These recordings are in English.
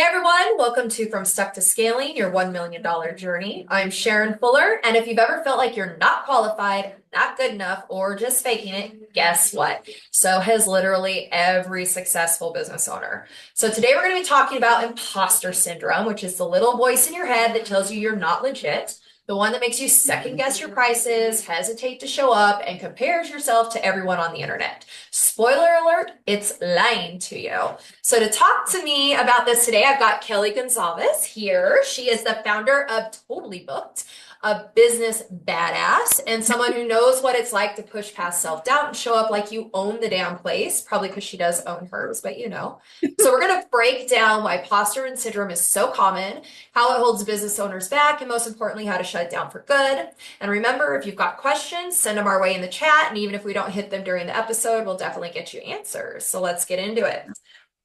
Hey everyone, welcome to From Stuck to Scaling, your $1 million journey. I'm Sharrin Fuller, and if you've ever felt like you're not qualified, not good enough, or just faking it, guess what? So has literally every successful business owner. So today we're going to be talking about imposter syndrome, which is the little voice in your head that tells you you're not legit, the one that makes you second guess your prices, hesitate to show up, and compares yourself to everyone on the internet. Spoiler alert, it's lying to you. So to talk to me about this today, I've got Kelly Gonsalves here. She is the founder of Totally Booked, a business badass, and someone who knows what it's like to push past self-doubt and show up like you own the damn place, probably because she does own hers, but you know. So we're going to break down why imposter syndrome is so common, how it holds business owners back, and most importantly, how to shut it down for good. And remember, if you've got questions, send them our way in the chat, and even if we don't hit them during the episode, we'll definitely get you answers. So let's get into it.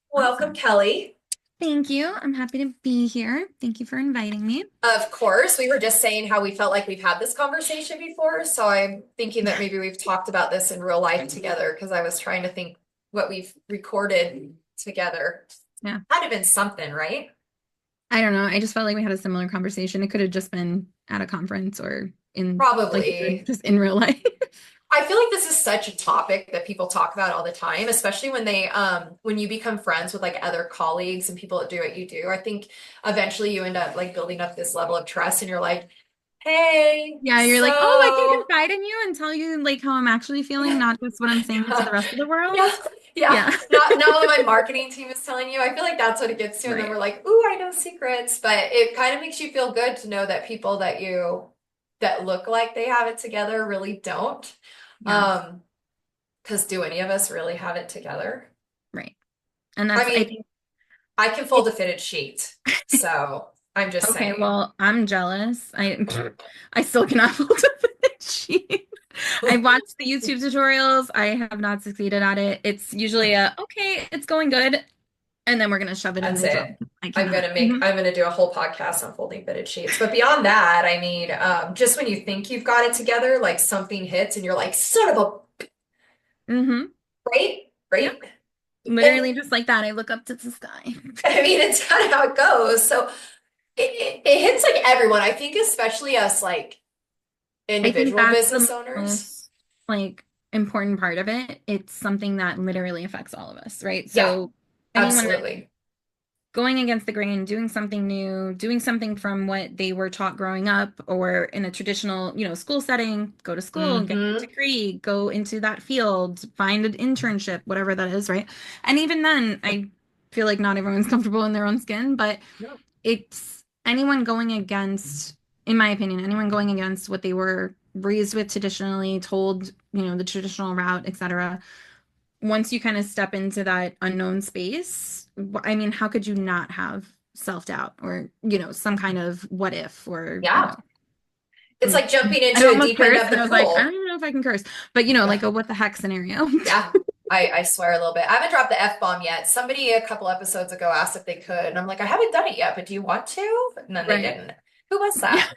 Welcome, Kelly. Thank you. I'm happy to be here. Thank you for inviting me. Of course, we were just saying how we felt like we've had this conversation before. So I'm thinking that maybe we've talked about this in real life together because I was trying to think what we've recorded together. Yeah. Had to have been something, right? I don't know. I just felt like we had a similar conversation. It could have just been at a conference or in Probably. just in real life. I feel like this is such a topic that people talk about all the time, especially when you become friends with like other colleagues and people that do what you do. I think eventually you end up like building up this level of trust and you're like, hey, Yeah, you're like, oh, I can so confide in you and tell you like how I'm actually feeling, yeah, not just what I'm saying to the rest of the world. yeah, yeah. Yeah. Not what my marketing team is telling you. I feel like that's what it gets to, and then Right. we're like, ooh, I know secrets. But it kind of makes you feel good to know that people that look like they have it together really don't. Yeah. Um, because do any of us really have it together? Right. And I I mean, think I can fold a fitted sheet, so I'm just okay, saying. well, I'm jealous. I still cannot hold up a sheet. I've watched the YouTube tutorials. I have not succeeded at it. It's usually okay, it's going good, and then we're gonna shove it in That's the drawer. it. I cannot. I'm gonna do a whole podcast on folding fitted sheets. But beyond that, I mean, just when you think you've got it together, like something hits and you're like, son of a Mm-hmm. right, Yep. right. Literally And just like that. I look up to the sky. I mean, it's kind of how it goes. So it hits like everyone. I think especially us like I think individual that's business the owners. most like important part of it. It's something that literally affects all of us, right? Yeah, So anyone absolutely. going against the grain, doing something new, doing something from what they were taught growing up or in a traditional, school setting, go to school, get a Mm-hmm. degree, go into that field, find an internship, whatever that is, right? And even then, I feel like not everyone's comfortable in their own skin, but No. it's anyone going against, in my opinion, anyone going against what they were raised with traditionally, told, the traditional route, etc. Once you kind of step into that unknown space, I mean, how could you not have self-doubt or, some kind of what if or, Yeah. It's like jumping I into a almost deep end cursed of and the I was like, I don't pool. even know if I can curse, but Yeah. like a what the heck scenario. Yeah. I swear a little bit. I haven't dropped the F-bomb yet. Somebody a couple episodes ago asked if they could, and I'm like, I haven't done it yet, but do you want to? And then they Right. didn't. Who was Yeah. that?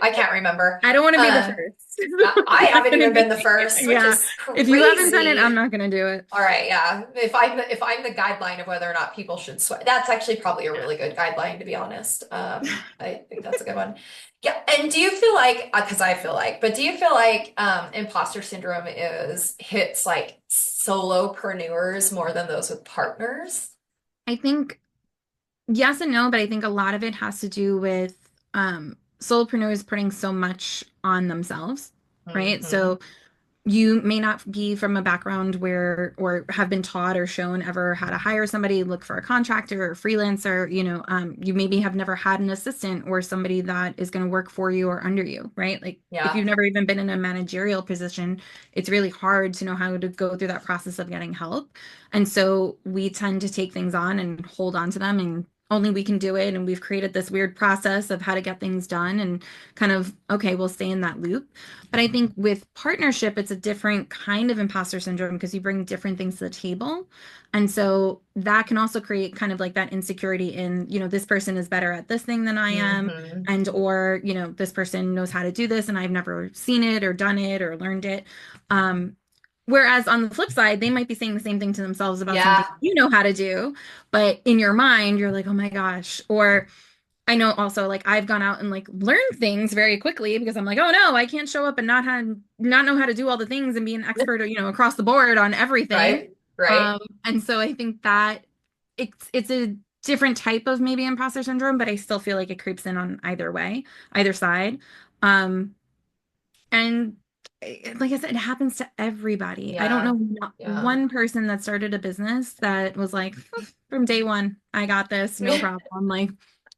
I can't remember. I don't want to be the Uh, first. I I'm not haven't gonna even been be, the first, which yeah. is If you haven't done it, I'm crazy. not gonna do it. All right, yeah. If I'm the guideline of whether or not people should sweat, that's actually probably a really good guideline to be honest. I think that's a good one. Yeah, and do you feel like, because I feel like, but do you feel like imposter syndrome is hits like solopreneurs more than those with partners? I think yes and no, but I think a lot of it has to do with solopreneurs putting so much on themselves, right? Hmm. So you may not be from a background where or have been taught or shown ever how to hire somebody, look for a contractor or freelancer, you maybe have never had an assistant or somebody that is going to work for you or under you, right? Like if Yeah. you've never even been in a managerial position, it's really hard to know how to go through that process of getting help. And so we tend to take things on and hold on to them and only we can do it. And we've created this weird process of how to get things done and kind of, okay, we'll stay in that loop. But I think with partnership, it's a different kind of imposter syndrome because you bring different things to the table. And so that can also create kind of like that insecurity in, this person is better at this thing than I am. Hmm. And, or, this person knows how to do this and I've never seen it or done it or learned it. Um, Whereas on the flip side, they might be saying the same thing to themselves about something Yeah, you know how to do, but in your mind, you're like, oh my gosh. Or I know also like I've gone out and like learned things very quickly because I'm like, oh no, I can't show up and not know how to do all the things and be an expert, across the board on everything. right, right. And so I think that it's a different type of maybe imposter syndrome, but I still feel like it creeps in on either way, either side. Um, and like I said, it happens to everybody. I don't know Yeah, not yeah. one person that started a business that was like, from day one, I got this, no problem. Like,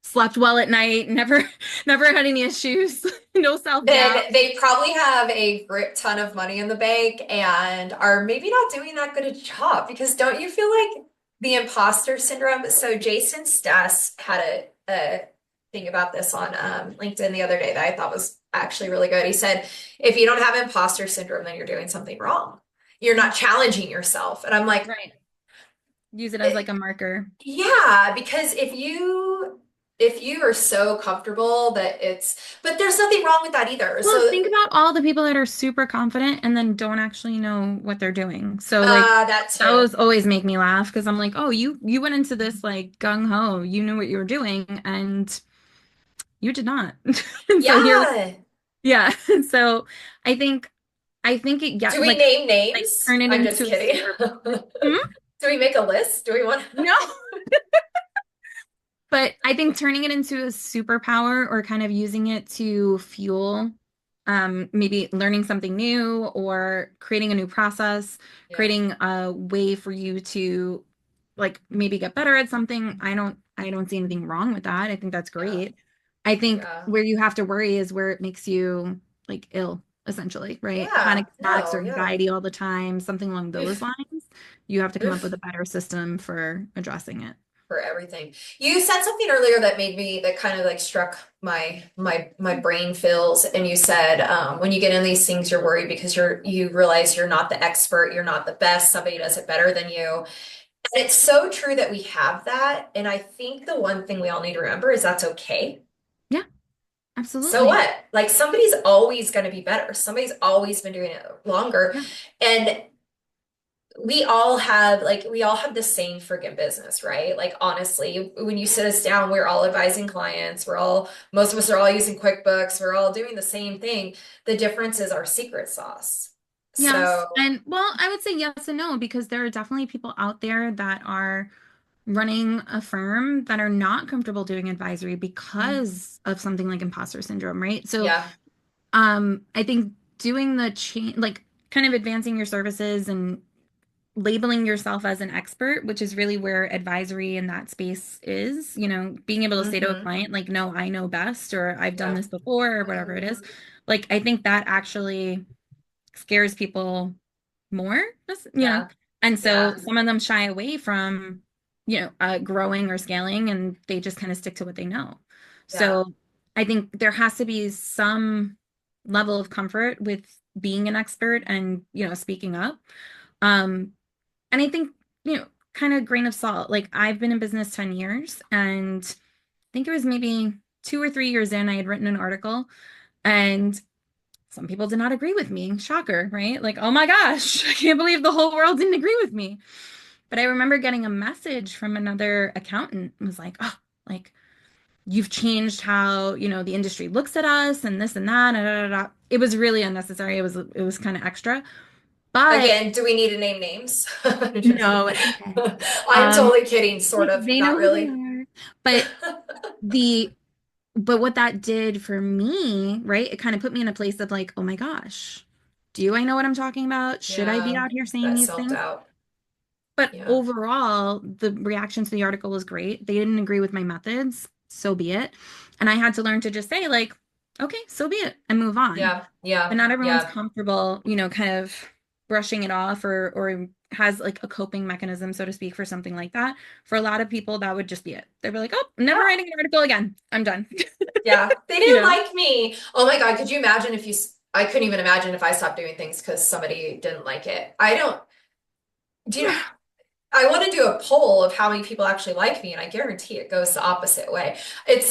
slept well at night, never, never had any issues, no self-doubt. Then they probably have a grip ton of money in the bank and are maybe not doing that good a job because don't you feel like the imposter syndrome? So Jason Stass had a thing about this on LinkedIn the other day that I thought was actually really good. He said, if you don't have imposter syndrome, then you're doing something wrong. You're not challenging yourself. And I'm like, Right. Use it as like a marker. yeah, because if you are so comfortable that but there's nothing wrong with that either. Well, So think about all the people that are super confident and then don't actually know what they're doing. So like that too. those always make me laugh because I'm like, oh, you went into this like gung ho, you knew what you were doing, and you did not. And so here, Yeah. yeah. So I think it yeah, Do we like name like names? turn it I'm just into a kidding. super. Hmm? Do we make a list? Do we want No. But I think turning it into a superpower or kind of using it to fuel maybe learning something new or creating a new process, Yeah. creating a way for you to like maybe get better at something. I don't see anything wrong with that. I think that's Yeah. great. I think Yeah. where you have to worry is where it makes you like ill, essentially, right? Yeah. Panic attacks No, or yeah. anxiety all the time, something along those Oof. lines. You have to come up with Oof. a better system for addressing it. For everything. You said something earlier that kind of like struck my brain fills, and you said when you get in these things you're worried because you realize you're not the expert, you're not the best, somebody does it better than you. And it's so true that we have that. And I think the one thing we all need to remember is that's okay. Yeah, So absolutely. what? Like somebody's always going to be better. Somebody's always been doing it longer. Yeah. And we all have the same freaking business, right? Like honestly, when you sit us down, we're all advising clients. Most of us are all using QuickBooks. We're all doing the same thing. The difference is our secret sauce. Yes. So, And well, I would say yes and no because there are definitely people out there that are running a firm that are not comfortable doing advisory mm, because of something like imposter syndrome, right? So, yeah. I think doing the change, like kind of advancing your services and labeling yourself as an expert, which is really where advisory in that space is, being able to say to a Hmm. client, like, no, I know best, or I've done Yeah. this before, or whatever it is. Like, I think that actually scares people more, Yeah. and so Yeah. some of them shy away from, growing or scaling, and they just kind of stick to what they know. Yeah. So I think there has to be some level of comfort with being an expert and, speaking up. Um, and I think, kind of grain of salt. Like I've been in business 10 years and I think it was maybe 2 or 3 years in, I had written an article and some people did not agree with me. Shocker, right? Like, oh my gosh, I can't believe the whole world didn't agree with me. But I remember getting a message from another accountant and was like, oh, like you've changed how, the industry looks at us and this and that. And da, da, da. It was really unnecessary. It was kind of extra. But Again, do we need to name names? no, it's okay. I'm Um, totally kidding, sort like of, they not know who they really. are. But the but what that did for me, right? It kind of put me in a place of like, oh my gosh, do I know what I'm talking about? Should I be Yeah, out here saying that these things? self-doubt. But Yeah. overall, the reaction to the article was great. They didn't agree with my methods, so be it. And I had to learn to just say, like, okay, so be it, and move on. Yeah. But Yeah. not everyone's Yeah. comfortable, kind of brushing it off or has like a coping mechanism, so to speak, for something like that. For a lot of people, that would just be it. They'd be like, oh, never Yeah. writing an article again. I'm done. Yeah. They You didn't know? like me. Oh my God, could you imagine I couldn't even imagine if I stopped doing things because somebody didn't like it. I don't, do you know? I want to do a poll of how many people actually like me, and I guarantee it goes the opposite way. It's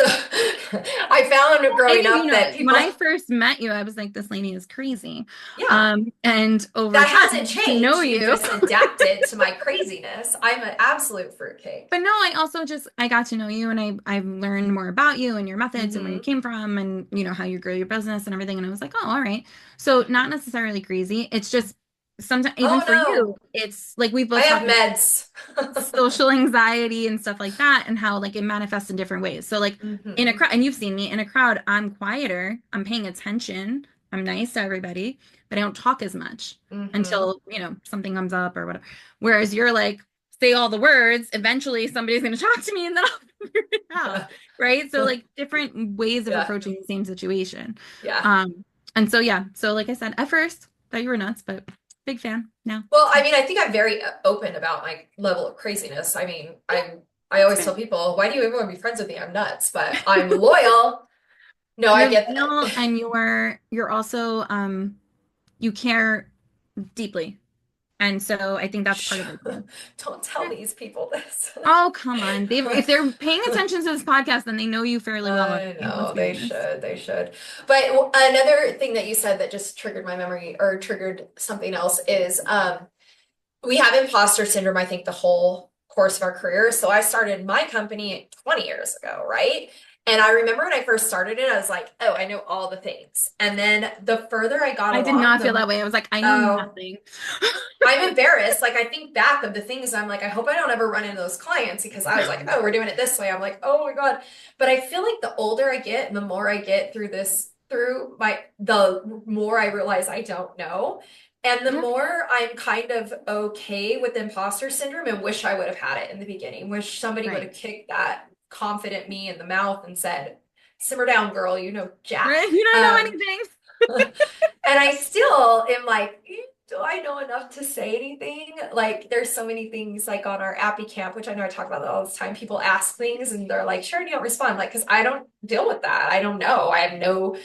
I found I growing think, up that when people, I first met you, I was like, this lady is crazy. yeah, And over that time, hasn't to know changed. You you. just adapted to my craziness. I'm an absolute fruitcake. But no, I also just I got to know you and I've learned more about you and your methods and where you Hmm. came from and how you grow your business and everything. And I was like, oh, all right. So not necessarily crazy. It's just sometimes even Oh for you, no, it's like we've I both have talked about meds. social anxiety and stuff like that and how like it manifests in different ways. So like in a Hmm. crowd, and you've seen me in a crowd, I'm quieter, I'm paying attention, I'm nice to everybody, but I don't talk as much Hmm. until, something comes up or whatever. Whereas you're like, say all the words, eventually somebody's going to talk to me and then I'll figure it out. Right. So like different ways of Yeah, approaching the same situation. yeah. Um, and so, yeah. So like I said, at first thought you were nuts, but big fan now. Well, I So mean, I think I'm very open about my level of craziness. I mean, yeah, I that's always fair. tell people, why do you even want to be friends with me? I'm nuts, but I'm loyal. No, I You're get loyal that. and you're also you care deeply. And so I think that's part Shh. of it too. Don't tell Yeah. these people this. Oh, come on. If they're paying attention to this podcast, then they know you fairly well. I Let's know be they honest. should. They should. But another thing that you said that just triggered my memory or triggered something else is we have imposter syndrome, I think, the whole course of our career. So I started my company 20 years ago, right? And I remember when I first started it, I was like, oh, I know all the things. And then the further I got I did along, not feel the that way. I was like, I know oh, nothing. I'm embarrassed. Like I think back of the things I'm like, I hope I don't ever run into those clients because I was like, oh, we're doing it this way. I'm like, oh my God. But I feel like the older I get and the more I get through this, the more I realize I don't know. And the Yeah, more I'm kind of okay with imposter syndrome and wish I would have had it in the beginning. Wish somebody would right. have kicked that confident me in the mouth and said, simmer down, girl, you know, Jack. Right? You don't know anything. And I still am like, do I know enough to say anything? Like, there's so many things like on our Appy Camp, which I know I talk about that all the time. People ask things and they're like, sure, you don't respond. Like, because I don't deal with that. I don't know. I have no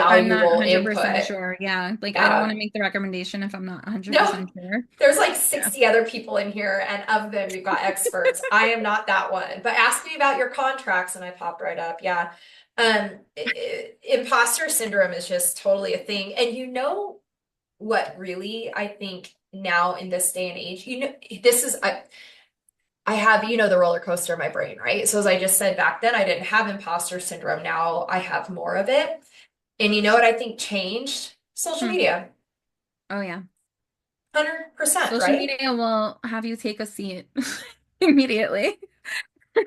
I'm not valuable 100% input. sure. Yeah. Like I don't want Yeah. to make the recommendation if I'm not No, 100% sure. there's like Yeah. 60 other people in here, and of them, you've got experts. I am not that one. But ask me about your contracts, and I popped right up. Yeah. Imposter syndrome is just totally a thing. And you know what really I think now in this day and age, this is I have, the roller coaster in my brain, right? So as I just said back then, I didn't have imposter syndrome. Now I have more of it. And you know what I think changed? Social Hmm. media. Oh yeah. 100%, Social right? media will have you take a seat immediately.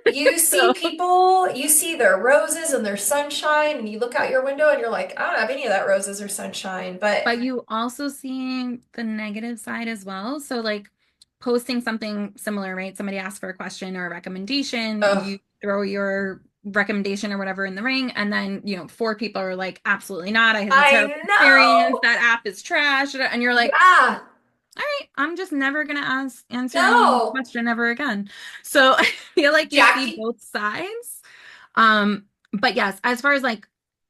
You see So, people, you see their roses and their sunshine, and you look out your window and you're like, I don't have any of that roses or sunshine. But but you also see the negative side as well. So, like posting something similar, right? Somebody asks for a question or a recommendation, oh, you throw your recommendation or whatever in the ring, and then, four people are like, absolutely not. I had a I terrible experience. know. That app is trash. And you're like, Yeah. all right, I'm just never gonna answer any No. question ever again. So I feel like you see Jackie. both sides. Um, but yes, as far as like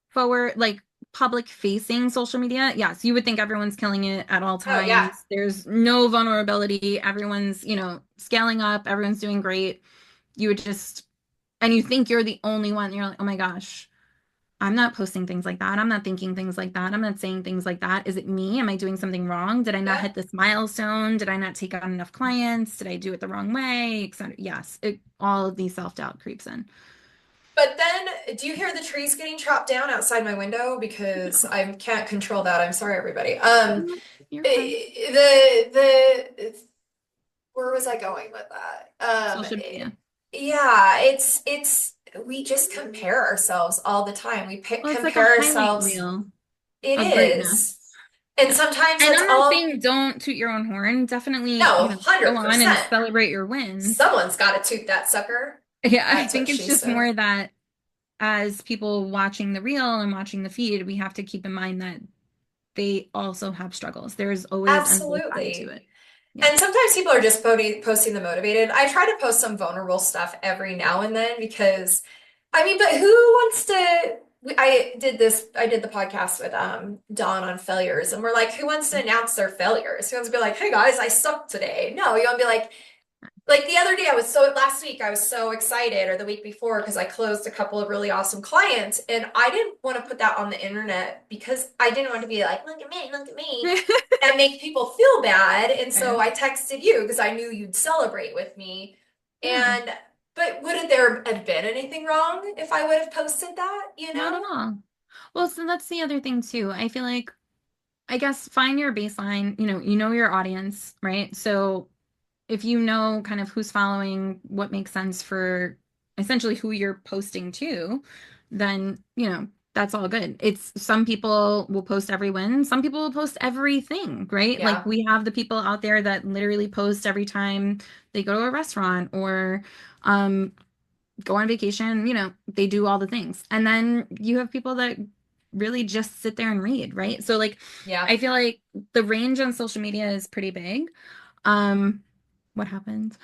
forward, like public facing social media, yes, you would think everyone's killing it at all Oh, yeah. times. There's no vulnerability. Everyone's, scaling up, everyone's doing great. You would just, and you think you're the only one. You're like, oh my gosh, I'm not posting things like that. I'm not thinking things like that. I'm not saying things like that. Is it me? Am I doing something wrong? Did I not Yeah. hit this milestone? Did I not take on enough clients? Did I do it the wrong way? Etc. Yes, all of these self-doubt creeps in. But then, do you hear the trees getting chopped down outside my window? Because I can't control that. I'm sorry, everybody. No, you're fine. The where was I going with that? Social media. Yeah, it's we just compare ourselves all the time. We Well, it's like a compare highlight ourselves. reel It of is. greatness. And Yeah. sometimes And that's I'm not all, saying don't toot your own horn. Definitely, no, go on and 100%. celebrate your wins. Someone's got to toot that sucker. Yeah, I That's what think it's she just said. more that as people watching the reel and watching the feed, we have to keep in mind that they also have struggles. There's always another side to Absolutely. it. Yeah. And sometimes people are just posting the motivated. I try to post some vulnerable stuff every now and then because, I mean, but who wants to? I did the podcast with Dawn on failures, and we're like, who wants to announce their failures? Who wants to be like, hey guys, I sucked today? No, you want to be like, Like the other day, last week, I was so excited, or the week before, because I closed a couple of really awesome clients. And I didn't want to put that on the internet because I didn't want to be like, look at me, and make people feel bad. And so Right. I texted you because I knew you'd celebrate with me. Yeah, And, but would there have been anything wrong if I would have posted that, you not at know? all. Well, so that's the other thing too. I feel like, I guess find your baseline, you know your audience, right? So if you know kind of who's following, what makes sense for essentially who you're posting to, then, that's all good. It's some people will post every win, some people will post everything, right? Like Yeah, we have the people out there that literally post every time they go to a restaurant or um go on vacation, they do all the things. And then you have people that really just sit there and read, right? So like yeah. I feel like the range on social media is pretty big. Um, what happened?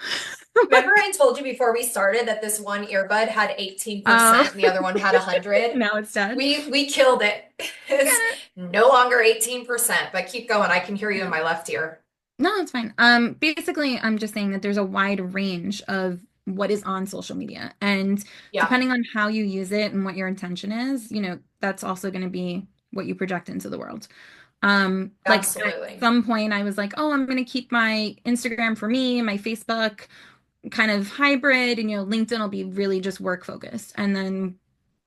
Remember I told you before we started that this one earbud had Oh, 18% and the other one had 100? now it's dead. We killed it. It's Get it. no longer 18%, but keep going. I can hear you in my left ear. No, it's fine. Basically, I'm just saying that there's a wide range of what is on social media, and Yeah, depending on how you use it and what your intention is, that's also going to be what you project into the world. Like at absolutely. some point, I was like, oh, I'm going to keep my Instagram for me, my Facebook kind of hybrid, and LinkedIn will be really just work focused. And then,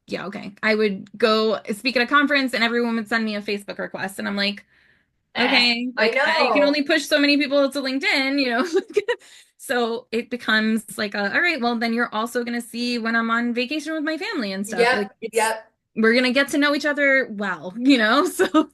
yeah, okay, I would go speak at a conference, and everyone would send me a Facebook request, and I'm like, okay, I like I can only know. push so many people to LinkedIn. So it becomes like all right, well, then you're also going to see when I'm on vacation with my family and stuff. Like Yep, yep. we're going to get to know each other well, so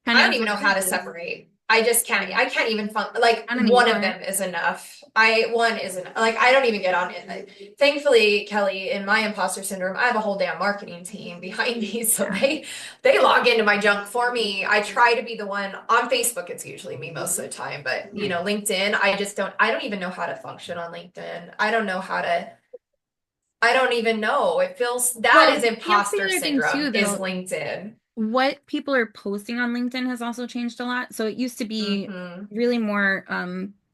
kind I don't of even know how to separate. I just can't. I can't even like I don't one of either. them is enough. One isn't like I don't even get on it. Thankfully, Kelly, in my imposter syndrome, I have a whole damn marketing team behind me, so Yeah. they log into my junk for me. I try to be the one on Facebook. It's usually me most of the time, but LinkedIn, I just don't. I don't even know how to function on LinkedIn. I don't know how to. I don't even know. It feels that Well, is that's the imposter other thing syndrome too, is though. LinkedIn. What people are posting on LinkedIn has also changed a lot. So it used to be Hmm. really more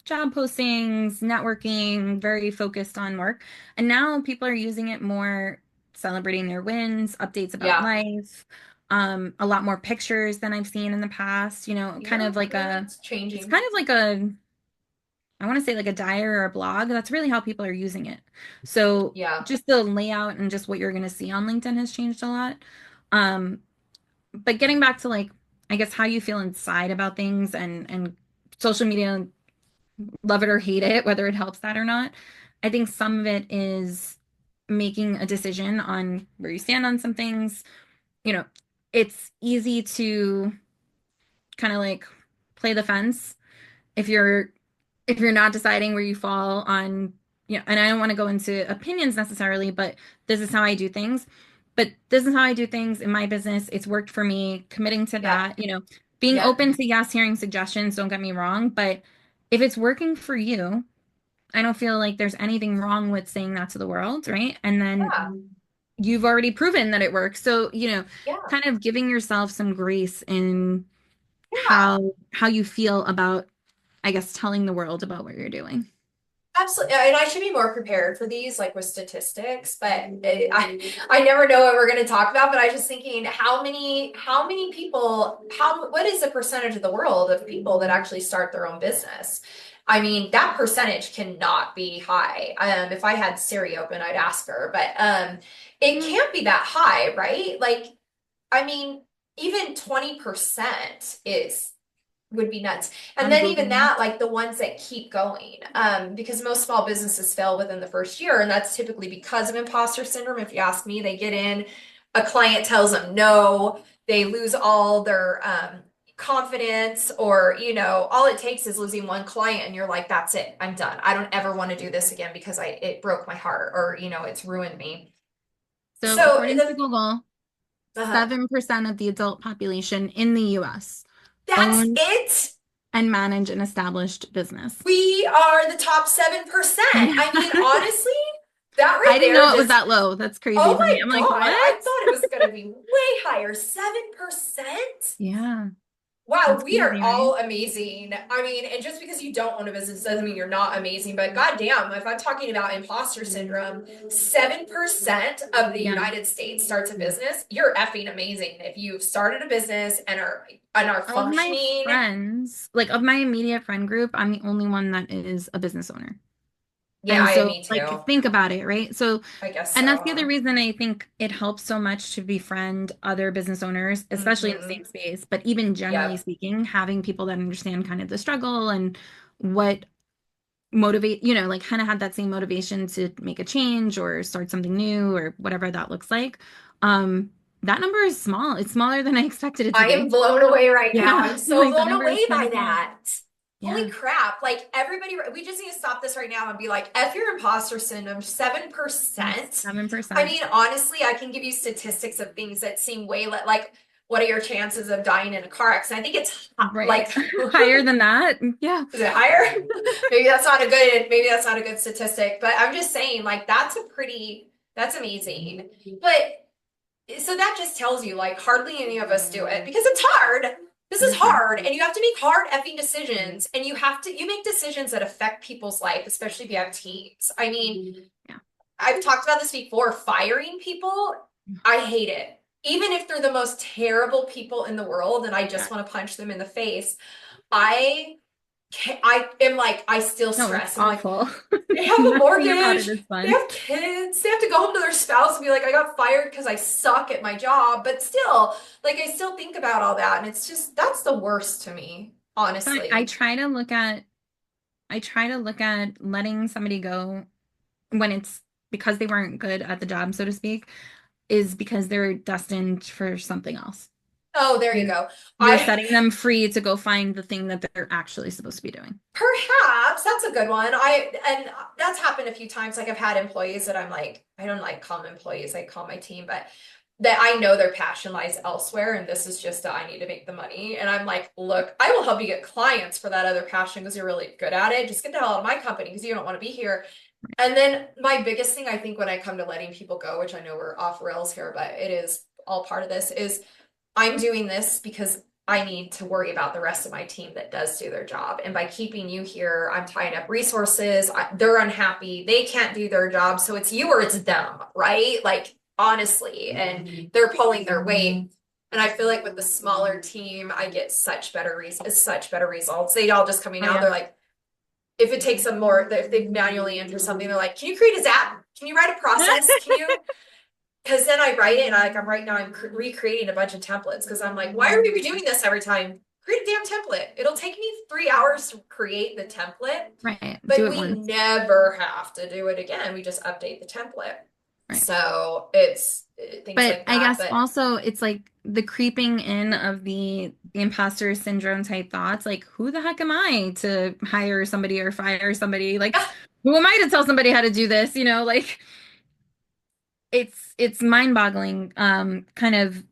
job postings, networking, very focused on work. And now people are using it more celebrating their wins, updates about Yeah. life, a lot more pictures than I've seen in the past, kind Yeah, of like yeah, a, it's it's changing. kind of like I want to say like a diary or a blog. That's really how people are using it. So Yeah. just the layout and just what you're going to see on LinkedIn has changed a lot. Um, but getting back to like I guess how you feel inside about things and social media, love it or hate it, whether it helps that or not, I think some of it is making a decision on where you stand on some things. you know it's easy to kind of like play the fence if you're not deciding where you fall on, and I don't want to go into opinions necessarily, but this is how I do things. But this is how I do things in my business. It's worked for me, committing to Yep. that, being Yep. open to yes, hearing suggestions, don't get me wrong, but if it's working for you, I don't feel like there's anything wrong with saying that to the world, right? And then Yeah. you've already proven that it works. So, Yeah. kind of giving yourself some grace in Yeah. how you feel about, I guess, telling the world about what you're doing. Absolutely. And I should be more prepared for these, like with statistics, but I never know what we're going to talk about. But I was just thinking, how many people, what is the percentage of the world of people that actually start their own business? I mean, that percentage cannot be high. If I had Siri open, I'd ask her, but it Mm, can't be that high, right? Like, I mean, even 20% is would be nuts. And on then even Google. that, like the ones that keep going, because most small businesses fail within the first year, and that's typically because of imposter syndrome. If you ask me, they get in, a client tells them no, they lose all their confidence, or all it takes is losing one client, and you're like, that's it, I'm done. I don't ever want to do this again because it broke my heart, or it's ruined me. So, So according to the Google, uh 7% of the adult population in the US that's own it. and manage an established business. We are the top 7%. Yeah. I mean, honestly, that right I didn't there know it was just, that low. That's crazy oh for me. my I'm God, like, I what? thought it was going to be way higher. 7%? Yeah. Wow, That's we are crazy, right? all amazing. I mean, and just because you don't own a business doesn't mean you're not amazing. But goddamn, if I'm talking about imposter syndrome, 7% of the Yeah. United States starts a business. You're effing amazing. If you've started a business and are Of my functioning, friends, like of my immediate friend group, I'm the only one that is a business owner. yeah, And I so, me like, too. think about it, right? So, I guess and that's the other so. reason I think it helps so much to befriend other business owners, especially in the Mm-hmm. same space, but even generally Yep. speaking, having people that understand kind of the struggle and what motivate, like kind of had that same motivation to make a change or start something new or whatever that looks like. That number is small. It's smaller than I expected it to I am be. blown away right now. Yeah, I'm so like that blown number is away kind by of small. that. Holy Yeah, crap. Like everybody, we just need to stop this right now and be like, F your imposter syndrome, yes, 7%. I 7%. mean, honestly, I can give you statistics of things that seem way like, what are your chances of dying in a car accident? I think it's Right. like, Higher than that. Yeah. is it higher? Maybe that's not a good statistic, but I'm just saying, like, that's amazing. But so that just tells you like hardly any of us do it because it's hard. This It is is hard. hard and you have to make hard effing decisions and you make decisions that affect people's life, especially if you have teams. I mean, Yeah. I've talked about this before, firing people, I hate it. Even if they're the most terrible people in the world and I Yeah. just want to punch them in the face, I I am like I still No, it's stress. I'm like, awful. they have a Nothing about it mortgage. is They fun. have kids. They have to go home to their spouse and be like, I got fired because I suck at my job. But still, like, I still think about all that. And it's just, that's the worst to me, But I honestly. try to look at letting somebody go when it's because they weren't good at the job, so to speak, is because they're destined for something else. Oh, there you You're, go. you're I, setting them free to go find the thing that they're actually supposed to be doing. perhaps that's a good one. And that's happened a few times. Like, I've had employees that I'm like, I don't like call them employees, I call my team, but that I know their passion lies elsewhere, and this is just I need to make the money. And I'm like, look, I will help you get clients for that other passion because you're really good at it. Just get the hell out of my company because you don't want to be here. And then my biggest thing I think when I come to letting people go, which I know we're off rails here, but it is all part of this, is I'm doing this because I need to worry about the rest of my team that does do their job. And by keeping you here, I'm tying up resources. They're unhappy. They can't do their job. So it's you or it's them, right? Like, honestly, and they're pulling their weight. And I feel like with the smaller team, I get such better results. They all just coming Oh out. yeah. They're like, if it takes them more, if they manually enter something, they're like, can you create a zap? Can you write a process? Can you? Because then I write it and I'm right now I'm recreating a bunch of templates because I'm like, why are we redoing this every time? Create a damn template. It'll take me 3 hours to create the template, Right. Do but it we once. never have to do it again. We just update the template. Right. So it's things But like I that. guess But also it's like the creeping in of the imposter syndrome type thoughts. Like, who the heck am I to hire somebody or fire somebody? Like, yeah, who am I to tell somebody how to do this? Like it's mind-boggling. Kind of,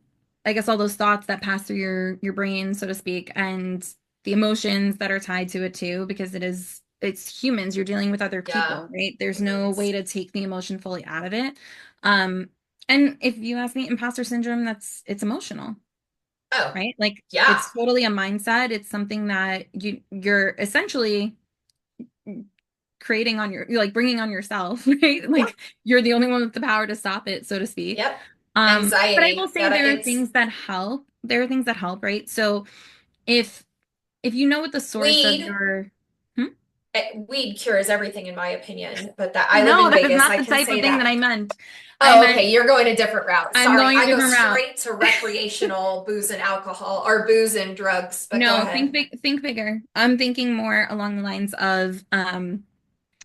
I guess all those thoughts that pass through your brain, so to speak, and the emotions that are tied to it too, because it's humans. You're dealing with other yeah, people, right? There's it no way is. to take the emotion fully out of it. Um, and if you ask me, imposter syndrome, it's emotional, Oh, right? Like yeah. it's totally a mindset. It's something that you're essentially creating on you're like bringing on yourself, right? Yep. Like you're the only one with the power to stop it, so to speak. Yep. But I will Anxiety. say Gotta there are it's things that help. There are things that help, right? So if if you know what the source of weed. your Hmm? Weed cures everything in my opinion, but that I live No, in that is Vegas. not I the can type of say thing that that. I meant. I Oh, meant okay. You're going a different route. I'm Sorry. going a I go different route. straight to recreational booze and alcohol or booze and drugs, but go No, ahead. think bigger. I'm thinking more along the lines of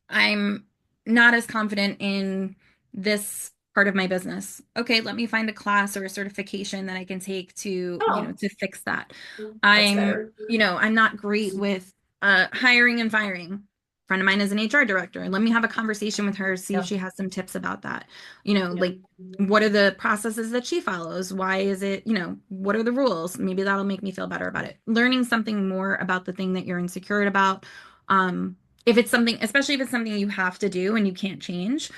I'm not as confident in this part of my business. Okay, let me find a class or a certification that I can take to, Oh, to fix that. that's better. I'm not great with hiring and firing. A friend of mine is an HR director. Let me have a conversation with her, see if Yep. she has some tips about that. Yep. Like what are the processes that she follows? Why is it, what are the rules? Maybe that'll make me feel better about it. Learning something more about the thing that you're insecure about. Um, if it's something, especially if it's something you have to do and you can't change,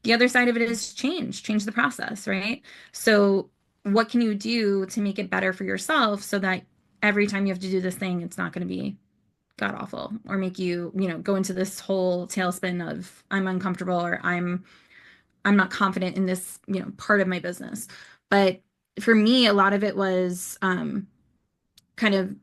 the other side of it is change the process, right? So, what can you do to make it better for yourself so that every time you have to do this thing, it's not going to be god awful or make you, go into this whole tailspin of I'm uncomfortable or I'm not confident in this, part of my business. But for me, a lot of it was kind of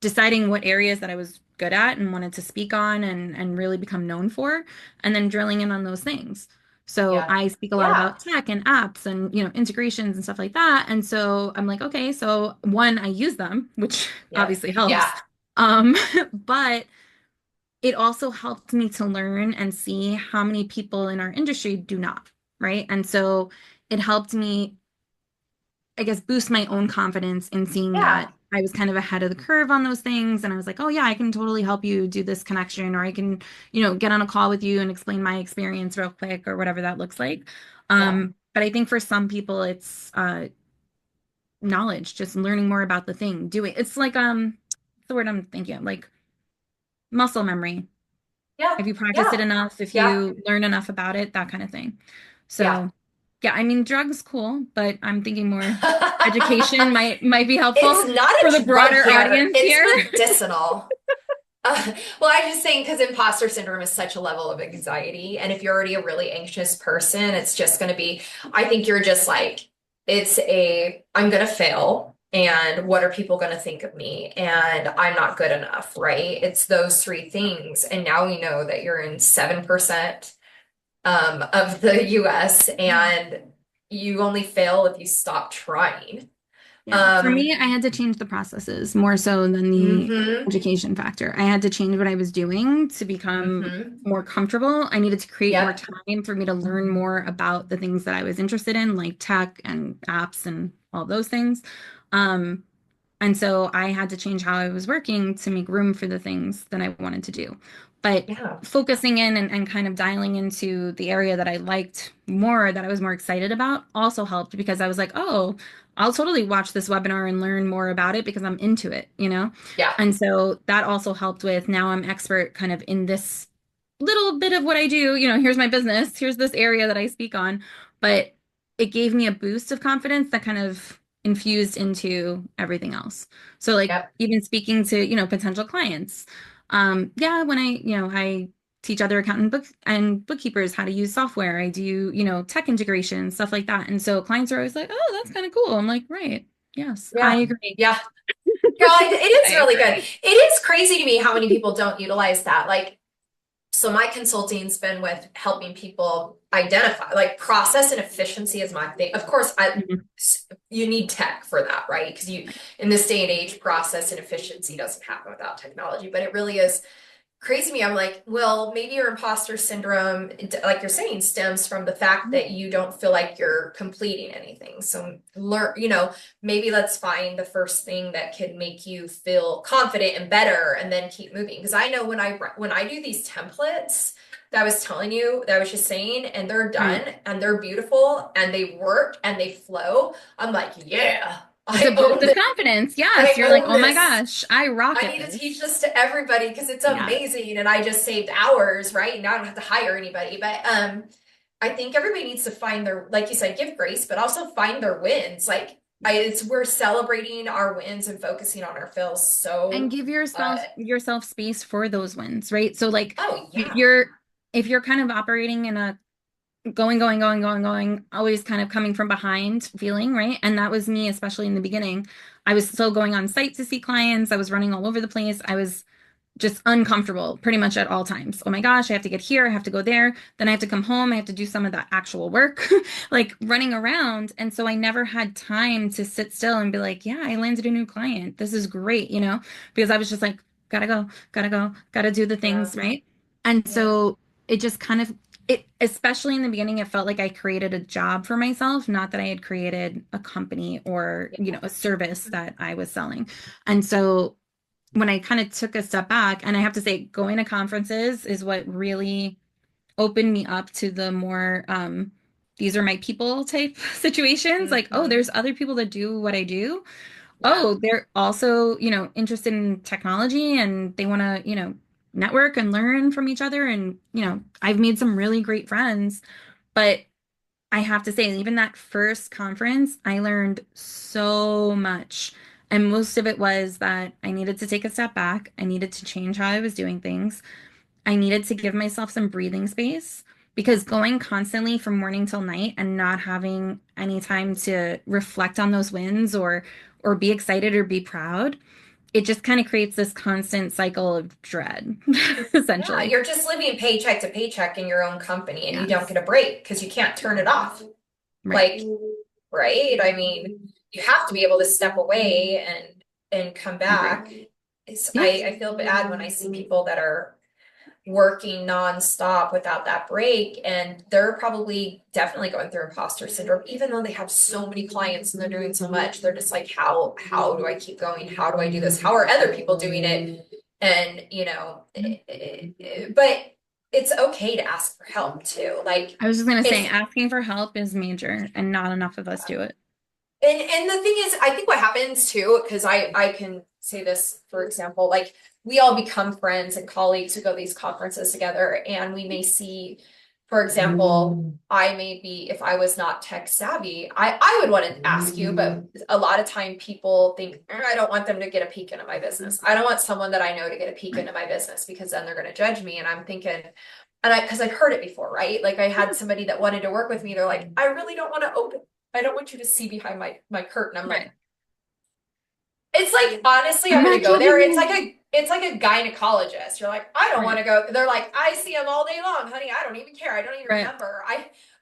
deciding what areas that I was good at and wanted to speak on and really become known for, and then drilling in on those things. So Yeah. I speak a lot Yeah. about tech and apps and integrations and stuff like that. And so I'm like, okay, so one, I use them, which Yep. obviously helps. Yeah. Um, but it also helped me to learn and see how many people in our industry do not, right? And so it helped me, I guess, boost my own confidence in seeing Yeah. that I was kind of ahead of the curve on those things. And I was like, oh, yeah, I can totally help you do this connection, or I can, get on a call with you and explain my experience real quick, or whatever that looks like. Yeah. But I think for some people, it's knowledge, just learning more about the thing, doing it's like, what's the word I'm thinking of? Like muscle memory. Yeah. If you practice it Yeah. enough, if Yeah. you learn enough about it, that kind of thing. Yeah. So, yeah, I mean, drugs cool, but I'm thinking more education might be helpful It's not for the a drug broader here. audience It's here. medicinal. Well, I'm just saying because imposter syndrome is such a level of anxiety. And if you're already a really anxious person, it's just going to be, I think you're just like, I'm going to fail. And what are people going to think of me? And I'm not good enough, right? It's those three things. And now we know that you're in 7% of the US and you only fail if you stop trying. Yeah, for Um, me, I had to change the processes more so than the hmm education factor. I had to change what I was doing to become hmm more comfortable. I needed to create more Yep. time for me to learn more about the things that I was interested in, like tech and apps and all those things. Um, And so I had to change how I was working to make room for the things that I wanted to do. But Yeah. focusing in and kind of dialing into the area that I liked more, that I was more excited about, also helped because I was like, oh, I'll totally watch this webinar and learn more about it because I'm into it? Yeah. And so that also helped with now I'm expert kind of in this little bit of what I do. Here's my business, here's this area that I speak on. But it gave me a boost of confidence that kind of infused into everything else. So like Yep. even speaking to, potential clients. Yeah, when I teach other accountant bookkeepers how to use software. I do, tech integration, stuff like that. And so clients are always like, "Oh, that's kind of cool." I'm like, "Right. Yes, I Yeah. agree. Yeah. Girl, it I is really good. agree." It is crazy to me how many people don't utilize that. Like, so my consulting's been with helping people identify, like process and efficiency is my thing. Of course, Mhm. you need tech for that, right? Because in this day and age, process and efficiency doesn't happen without technology, but it really is crazy to me. I'm like, well, maybe your imposter syndrome, like you're saying, stems from the fact that you don't feel like you're completing anything. So learn, maybe let's find the first thing that can make you feel confident and better, and then keep moving. Because I know when I do these templates that I was telling you, that I was just saying, and they're Right. done and they're beautiful and they work and they flow, I'm like, yeah, It's a I boost own of this. confidence. Yes, I you're like, own "Oh my this. gosh, I rock I at need to teach this." this to everybody because it's Yes. amazing and I just saved hours, right? Now I don't have to hire anybody. But I think everybody needs to find their, like you said, give grace, but also find their wins. Like we're celebrating our wins and focusing on our fails. And So give uh yourself space for those wins, right? So like oh if yeah. you're kind of operating in a going, always kind of coming from behind feeling, right? And that was me, especially in the beginning. I was still going on site to see clients. I was running all over the place. I was just uncomfortable pretty much at all times. Oh my gosh, I have to get here, I have to go there, then I have to come home, I have to do some of that actual work, like running around. And so I never had time to sit still and be like, yeah, I landed a new client. This is great, because I was just like, gotta do the Yeah. things, right? And Yeah. so it just kind of especially in the beginning, it felt like I created a job for myself, not that I had created a company or, Yeah. a service that I was selling. And so when I kind of took a step back, and I have to say, going to conferences is what really opened me up to the more these are my people type situations. Like, oh, hmm there's other people that do what I do. Yeah. Oh, they're also, interested in technology and they want to, network and learn from each other. And, I've made some really great friends. But I have to say, even that first conference, I learned so much. And most of it was that I needed to take a step back. I needed to change how I was doing things. I needed to give myself some breathing space because going constantly from morning till night and not having any time to reflect on those wins or be excited or be proud, it just kind of creates this constant cycle of dread, Yeah, essentially. you're just living paycheck to paycheck in your own company and you don't Yes. get a break because you can't turn it off. Right. Like, right? I mean, you have to be able to step away and come Agreed. back. Yeah. I feel bad when I see people that are working nonstop without that break, and they're probably definitely going through imposter syndrome, even though they have so many clients and they're doing so much. They're just like, how do I keep going? How do I do this? How are other people doing it? And but it's okay to ask for help too. Like I was just gonna say, it's asking for help is major, and not enough of us do it. and the thing is, I think what happens too, because I can say this, for example, like we all become friends and colleagues who go to these conferences together, and we may see, for example, I may be, if I was not tech savvy, I would want to ask you, but a lot of time people think, I don't want them to get a peek into my business. I don't want someone that I know to get a peek Right. into my business because then they're going to judge me. And I'm thinking, because I've heard it before, right? Like I had somebody that wanted to work with me. They're like, I really don't want to open. I don't want you to see behind my curtain. I'm like, Right. it's like honestly, I'm I'm gonna not go judging there. you. It's like a gynecologist. You're like, I don't want Right. to go. They're like, I see them all day long, honey. I don't even care. I don't even Right. remember.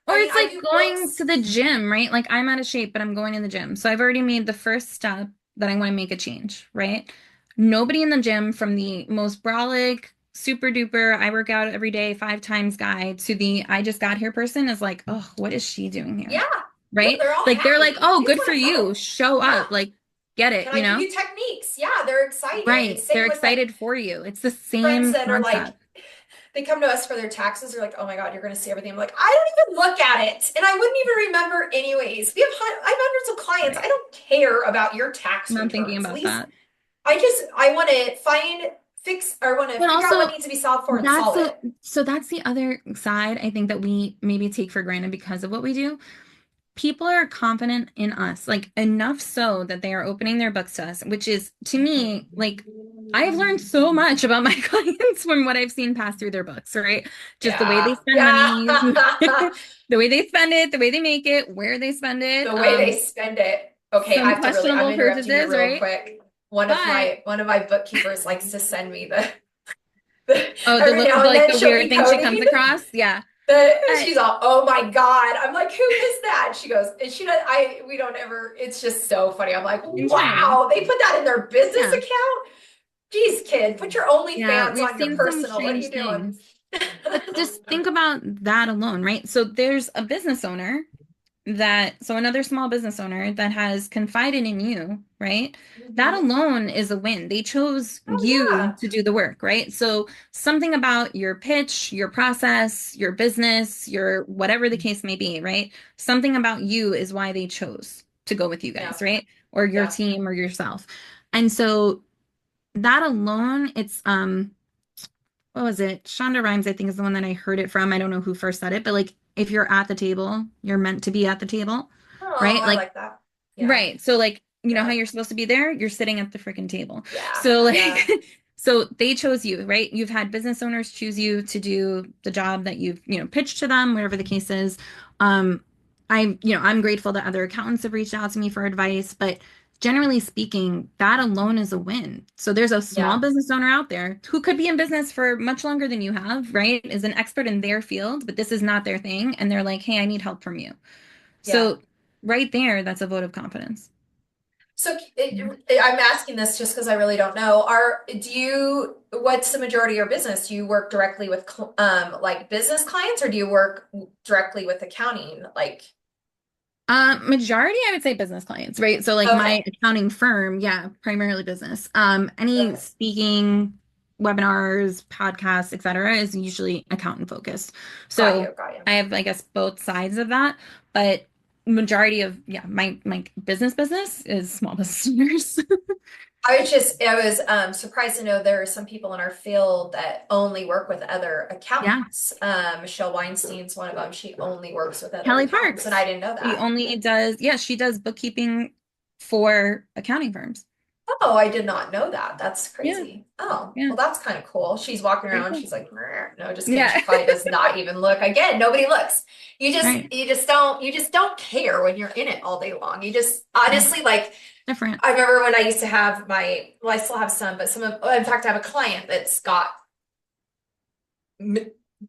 Or I mean, it's I like do going books. to the gym, right? Like I'm out of shape, but I'm going in the gym. So I've already made the first step that I want to make a change, right? Nobody in the gym, from the most brolic, super duper, I work out every day 5 times guy to the I just got here person is like, oh, what is she doing here? Yeah, yeah, Right? they're all Like they're like, happy. oh, They just good for want to you. help. Show Yeah. up. Like, get it, Can you I give know? you techniques? Yeah, they're excited. And Right. same They're with like excited for you. It's the friends same that are like, concept. they come to us for their taxes. They're like, oh my God, you're going to see everything. I'm like, I don't even look at it. And I wouldn't even remember anyways. I have hundreds of clients. I Right. don't care about your tax I'm not thinking returns. about Least that. I want to fix or want to But figure out what also, needs to be solved for and that's solve the it. so that's the other side I think that we maybe take for granted because of what we do. People are confident in us, like enough so that they are opening their books to us, which is to me, like I've learned so much about my clients from what I've seen pass through their books, right? Just the way they Yeah. spend Yeah. money, the way they spend it, the way they make it, where they spend it, The way they spend it. Okay, I some have to really, I'm questionable gonna interrupt you here purchases, real right? quick. But One of my bookkeepers likes to send me oh, every now and like then the she'll weird be thing she comes coding. across, yeah. She's But all, oh my God. I'm like, who is that? She goes, and she does, we don't ever, it's just so funny. I'm like, inspiring. wow, they put that in their business Yeah. account? Geez, kid, put your Yeah, OnlyFans we've on your seen some personal. What are strange you doing? things. But just think about that alone, right? So there's a business owner so another small business owner that has confided in you, right? That Mhm. alone is a win. They chose Oh you yeah. to do the work, right? So something about your pitch, your process, your business, your whatever the case may be, right? Something about you is why they chose to go with you Yeah. guys, right? Or your Yeah. team or yourself. And so that alone, it's what was it? Shonda Rhimes, I think, is the one that I heard it from. I don't know who first said it, but like if you're at the table, you're meant to be at the table, Oh, right? I Like, like that. Yeah. right. So like, you know how Yeah. you're supposed to be there? You're sitting at the freaking table. Yeah. So like, Yeah. so they chose you, right? You've had business owners choose you to do the job that you've, pitched to them, whatever the case is. Um, I'm grateful that other accountants have reached out to me for advice, but generally speaking, that alone is a win. So there's a small Yeah. business owner out there who could be in business for much longer than you have, right? Is an expert in their field, but this is not their thing. And they're like, hey, I need help from you. Yeah. So right there, that's a vote of confidence. So I'm asking this just because I really don't know. What's the majority of your business? Do you work directly with like business clients or do you work directly with accounting? Like, Majority, I would say business clients, right? So like my okay. accounting firm, yeah, primarily business. Any Okay. speaking, webinars, podcasts, etc., is usually accountant focused. Got So you. Got you. I have, I guess, both sides of that, but majority of my business is small business owners. I was surprised to know there are some people in our field that only work with other Yeah. accountants. Michelle Weinstein's one of them. She only works with other Kelly accountants, and I Parks. didn't know She that. only does, yeah, she does bookkeeping for accounting firms. Oh, I did not know that. That's Yeah, crazy. Oh, yeah, well, that's kind of cool. She's walking very around. cool. She's like, "Meh." No, just kidding. Yeah, She probably does not even look. Again, nobody looks. right. You just don't care when you're in it all day long. You just Yeah, honestly like. different. I remember when I used to have well, I still have some, but in fact, I have a client that's got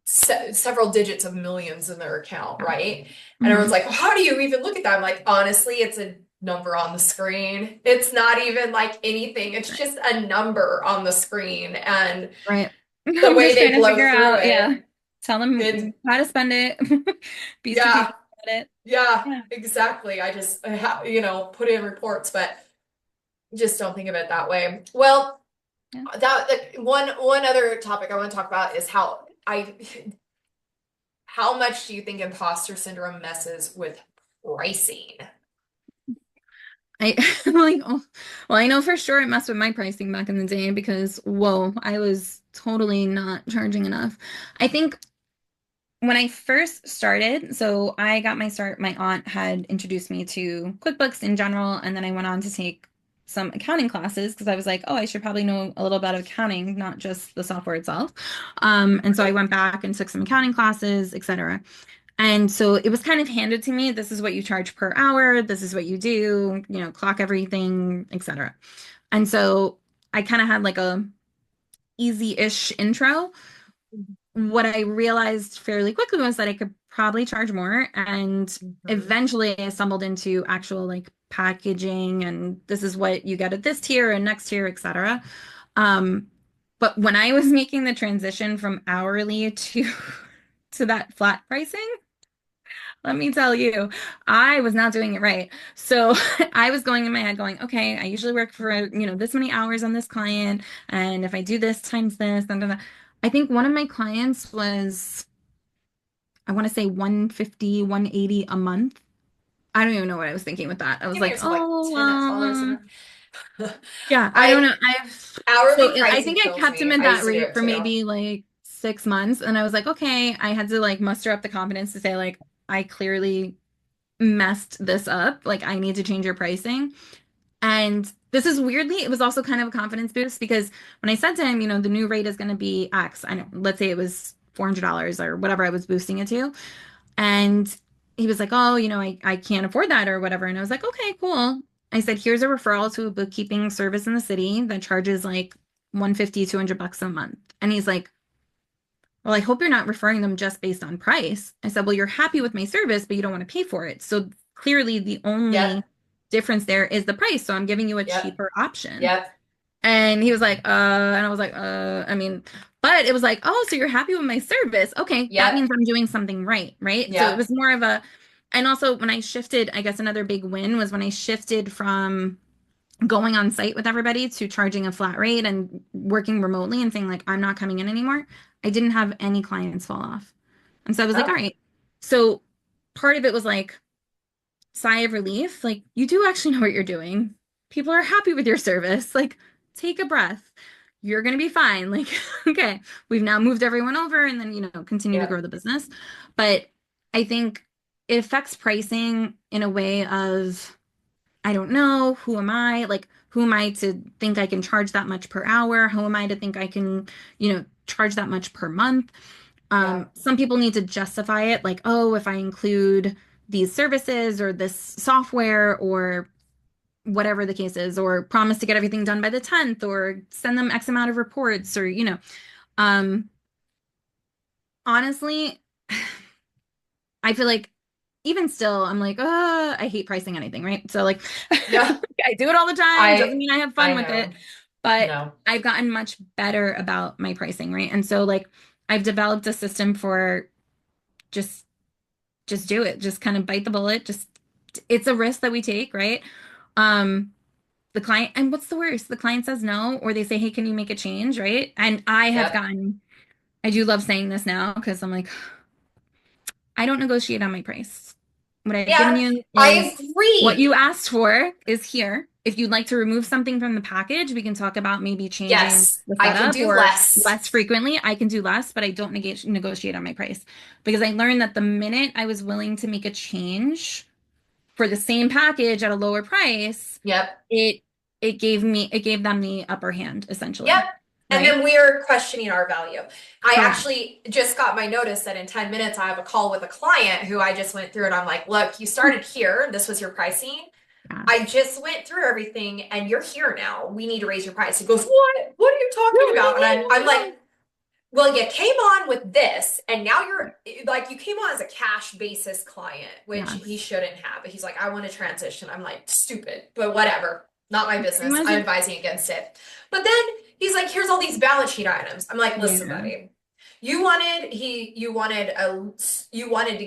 several digits of millions in their account, right? And everyone's Mhm. like, well, how do you even look at that? I'm like, honestly, it's a number on the screen. It's not even like anything. It's Right. just a number on the screen. And Right. the I'm way just they trying to blow figure through out, yeah. it, Tell them it, how to spend it. Be strategic yeah, about it. yeah, Yeah. exactly. Put in reports, but just don't think of it that way. Well, Yeah. one other topic I want to talk about is how much do you think imposter syndrome messes with pricing? I I'm like, oh, well, I know for sure it messed with my pricing back in the day because, whoa, I was totally not charging enough. I think when I first started, so I got my start, my aunt had introduced me to QuickBooks in general, and then I went on to take some accounting classes because I was like, oh, I should probably know a little bit of accounting, not just the software itself. And so I Right. went back and took some accounting classes, etc. And so it was kind of handed to me, this is what you charge per hour, this is what you do, clock everything, etc. And so I kind of had like a easy-ish intro. What I realized fairly quickly was that I could probably charge more. And Mhm. eventually I stumbled into actual like packaging and this is what you get at this tier and next tier, etc. Um, but when I was making the transition from hourly to to that flat pricing, let me tell you, I was not doing it right. So I was going in my head going, okay, I usually work for, this many hours on this client. And if I do this times this, I think one of my clients was, I want to say 150, 180 a month. I don't even know what I was thinking with that. I was Giving like, yourself like oh, $10 an hour. yeah, I don't I know. So Hourly I pricing think I kills kept him me. at I that used to do rate it for too. maybe like 6 months. And I was like, okay, I had to like muster up the confidence to say, like, I clearly messed this up. Like, I need to change your pricing. And this is weirdly, it was also kind of a confidence boost because when I said to him, the new rate is going to be X, I know, let's say it was $400 or whatever I was boosting it to. And he was like, oh, I can't afford that or whatever. And I was like, okay, cool. I said, here's a referral to a bookkeeping service in the city that charges like 150, $200 a month. And he's like, well, I hope you're not referring them just based on price. I said, well, you're happy with my service, but you don't want to pay for it. So clearly the only Yep, difference there is the price. So I'm giving you a yep, cheaper option. yep, And he was like, and I was like, I mean, but it was like, oh, so you're happy with my service. Okay, that yep, means I'm doing something right, right? So it yep. was more of a, and also when I shifted, I guess another big win was when I shifted from going on site with everybody to charging a flat rate and working remotely and saying like I'm not coming in anymore. I didn't have any clients fall off. And so I was like, all Oh, right. So part of it was like sigh of relief. Like you do actually know what you're doing. People are happy with your service. Like take a breath. You're going to be fine. Like okay, we've now moved everyone over and then continue to grow yep, the business. But I think it affects pricing in a way of I don't know. Who am I? Like, who am I to think I can charge that much per hour? Who am I to think I can, charge that much per month? yep. Some people need to justify it, like, oh, if I include these services or this software or whatever the case is, or promise to get everything done by the 10th or send them X amount of reports or, um, honestly, I feel like even still, I'm like, I hate pricing anything, right? So like Yeah, I do it all the time. Doesn't I mean I have fun I with it, know. but No. I've gotten much better about my pricing, right? And so like I've developed a system for just just do it. Just kind of bite the bullet. Just it's a risk that we take, right? Um the client and what's the worst? The client says no or they say, "Hey, can you make a change?" right? And Yep. I do love saying this now because I'm like I don't negotiate on my price. What I've given Yeah, you I is what you agree. asked for is here. If you'd like to remove something from the package, we can talk about maybe changing Yes, the I can setup do or less. less frequently. I can do less, but I don't negotiate on my price because I learned that the minute I was willing to make a change for the same package at a lower price, Yep. it it gave them the upper hand, Yep. essentially. And Right? then we're questioning our value. I Correct. actually just got my notice that in 10 minutes I have a call with a client who I just went through and I'm like, look, you started here. This was your pricing. I Yes. just went through everything and you're here now. We need to raise your price. He goes, what? What are you talking about? And I'm like, well, you came on with this, and now you're like, you came on as a cash basis client, which he Yes. shouldn't have. But he's like, I want to transition. I'm like, stupid, but whatever. Not my Pretty business. much I'm it. advising against it. But then he's like, here's all these balance sheet items. I'm like, listen, Yeah. buddy, you wanted to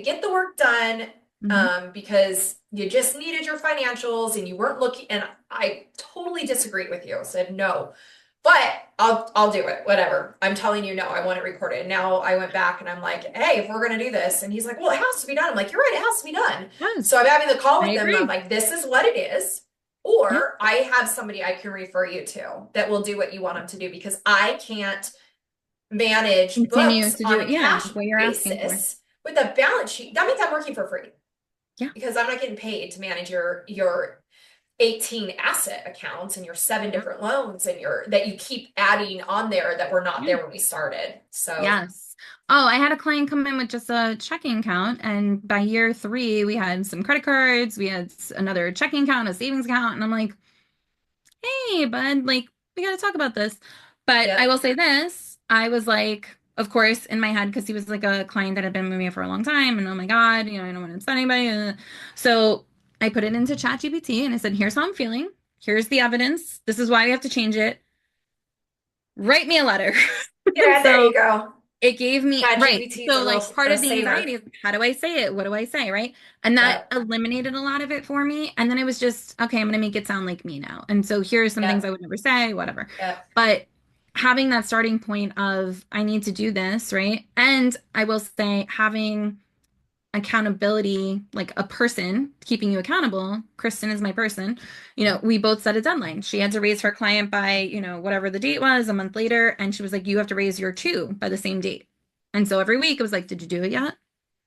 get the work done Mhm. because you just needed your financials and you weren't looking, and I totally disagreed with you. I said, no. But I'll do it. Whatever. I'm telling you no, I want it recorded. And now I went back and I'm like, hey, if we're gonna do this, and he's like, well, it has to be done. I'm like, you're right, it has to be done. So I'm Yes. having the call I with them and I'm agree. like, this is what it is. Yeah. Or I have somebody I can refer you to that will do what you want them to do because I can't manage Continue books to on do a yeah, cash what you're asking for. basis with a balance sheet. That means I'm working for free Yeah. because I'm not getting paid to manage your 18 asset accounts and your seven Yeah. different loans and your that you keep adding on there that were not Yeah. there when we started. So Yes. Oh, I had a client come in with just a checking account, and by year 3, we had some credit cards, we had another checking account, a savings account, and I'm like, hey, bud, like, we got to talk about this. But I yep. will say this, I was like, of course, in my head, because he was like a client that had been with me for a long time, and oh my God, I don't want to upset anybody. So I put it into ChatGPT and I said, here's how I'm feeling. Here's the evidence. This is why we have to change it. Write me a letter. Yeah, there you So go. it gave me, Chat right. GPT is So, like, part a of the saver. anxiety is how do I say it? What do I say? Right. And that Yep. eliminated a lot of it for me. And then it was just, okay, I'm going to make it sound like me now. And so here are some things I Yep. would never say, whatever. Yep. But having that starting point of, I need to do this. Right. And I will say, having accountability, like a person keeping you accountable. Kristen is my person. We both set a deadline. She had to raise her client by, whatever the date was a month later. And she was like, you have to raise your two by the same date. And so every week it was like, did you do it yet?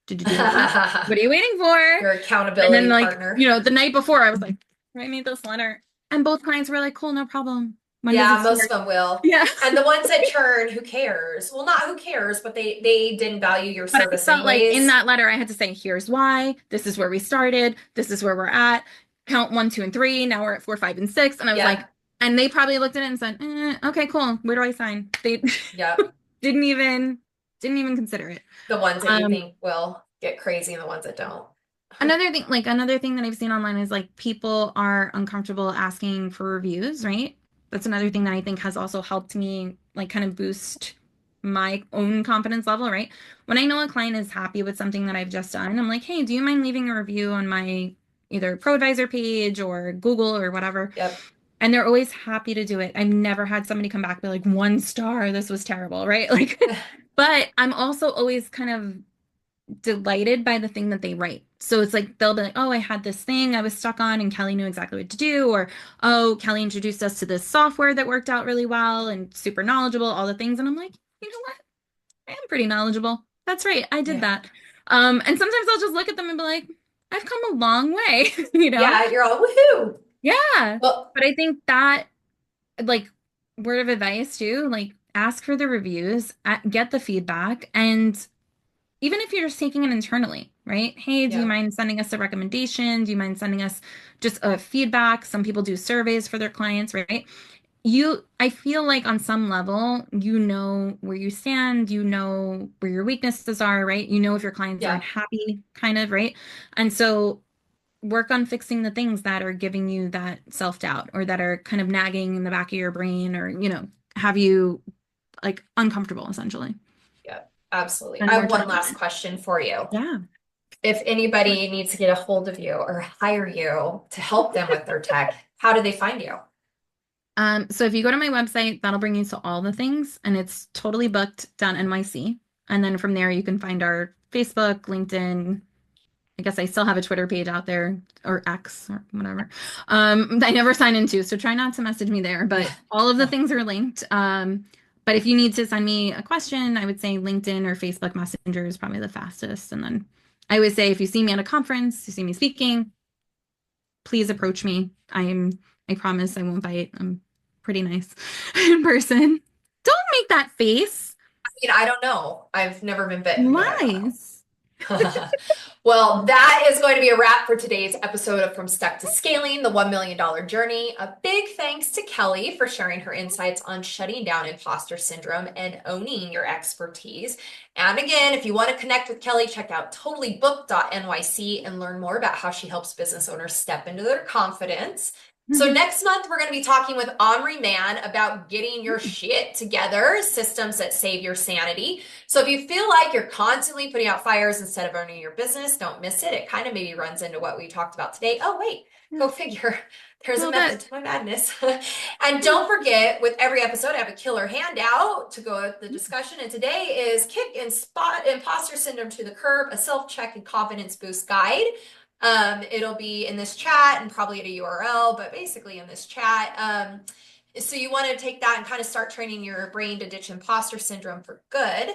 Did you do it yet? What are you waiting for? Your And then, accountability like, partner. the night before I was like, write me this letter. And both clients were like, cool, no problem. When does Yeah, it most of start? them will. Yeah. And the ones that churn, who cares? Well, not who cares, but they didn't value your But I service felt like in anyways. that letter, I had to say, here's why. This is where we started. This is where we're at. Count 1, 2, and 3. Now we're at 4, 5, and 6. And I was like, Yep. and they probably looked at it and said, okay, cool. Where do I sign? They Yep. didn't even didn't even consider it. The ones that you Um, think will get crazy and the ones that don't. another thing that I've seen online is like people are uncomfortable asking for reviews, right? That's another thing that I think has also helped me like kind of boost my own confidence level, right? When I know a client is happy with something that I've just done, I'm like, hey, do you mind leaving a review on my either ProAdvisor page or Google or whatever? Yep. And they're always happy to do it. I've never had somebody come back and be like, 1 star, this was terrible, right? Like, but I'm also always kind of delighted by the thing that they write. So it's like they'll be like, "Oh, I had this thing I was stuck on and Kelly knew exactly what to do," or "Oh, Kelly introduced us to this software that worked out really well and super knowledgeable, all the things." And I'm like, "You know what? I am pretty knowledgeable. That's right. I did Yeah. that." And sometimes I'll just look at them and be like, "I've come a long way," you know? Yeah, you're all woohoo. Yeah. Well, But I think that like word of advice too, like ask for the reviews, get the feedback, and even if you're just taking it internally, right? Hey, do you yeah. mind sending us a recommendation? Do you mind sending us just a feedback? Some people do surveys for their clients, right? I feel like on some level, you know where you stand, you know where your weaknesses are, right? You know if your clients aren't Yeah. happy, kind of, right? And so work on fixing the things that are giving you that self-doubt or that are kind of nagging in the back of your brain or, have you like uncomfortable essentially. Yeah. Absolutely. Spend I more have one time on last it. question for you. Yeah. If anybody needs to get a hold of you or hire you to help them with their tech, how do they find you? So if you go to my website, that'll bring you to all the things, and it's totally booked down NYC. And then from there, you can find our Facebook, LinkedIn. I guess I still have a Twitter page out there or X or whatever. I never sign into, so try not to message me there. Yeah. But all of the things are linked. But if you need to send me a question, I would say LinkedIn or Facebook Messenger is probably the fastest. And then I would say if you see me at a conference, you see me speaking, please approach me. I'm I promise I won't bite. I'm pretty nice in person. Don't make that face. I mean, I don't know. I've never been bitten, but I don't know. Nice. Well, that is going to be a wrap for today's episode of From Stuck to Scaling, the $1 million journey. A big thanks to Kelly for sharing her insights on shutting down imposter syndrome and owning your expertise. And again, if you want to connect with Kelly, check out totallybook.nyc and learn more about how she helps business owners step into their confidence. So next month, we're going to be talking with Omri Mann about getting your shit together, systems that save your sanity. So if you feel like you're constantly putting out fires instead of owning your business, don't miss it. It kind of maybe runs into what we talked about today. Oh, wait, go figure. There's a method to my madness. And don't forget, with every episode, I have a killer handout to go with the discussion. And today is Kick and Spot Imposter Syndrome to the Curb, a self-check and confidence boost guide. It'll be in this chat and probably at a URL, but basically in this chat. So you want to take that and kind of start training your brain to ditch imposter syndrome for good.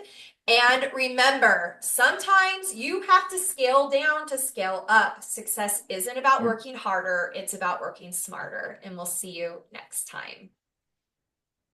And remember, sometimes you have to scale down to scale up. Success isn't about working harder, it's about working smarter. And we'll see you next time.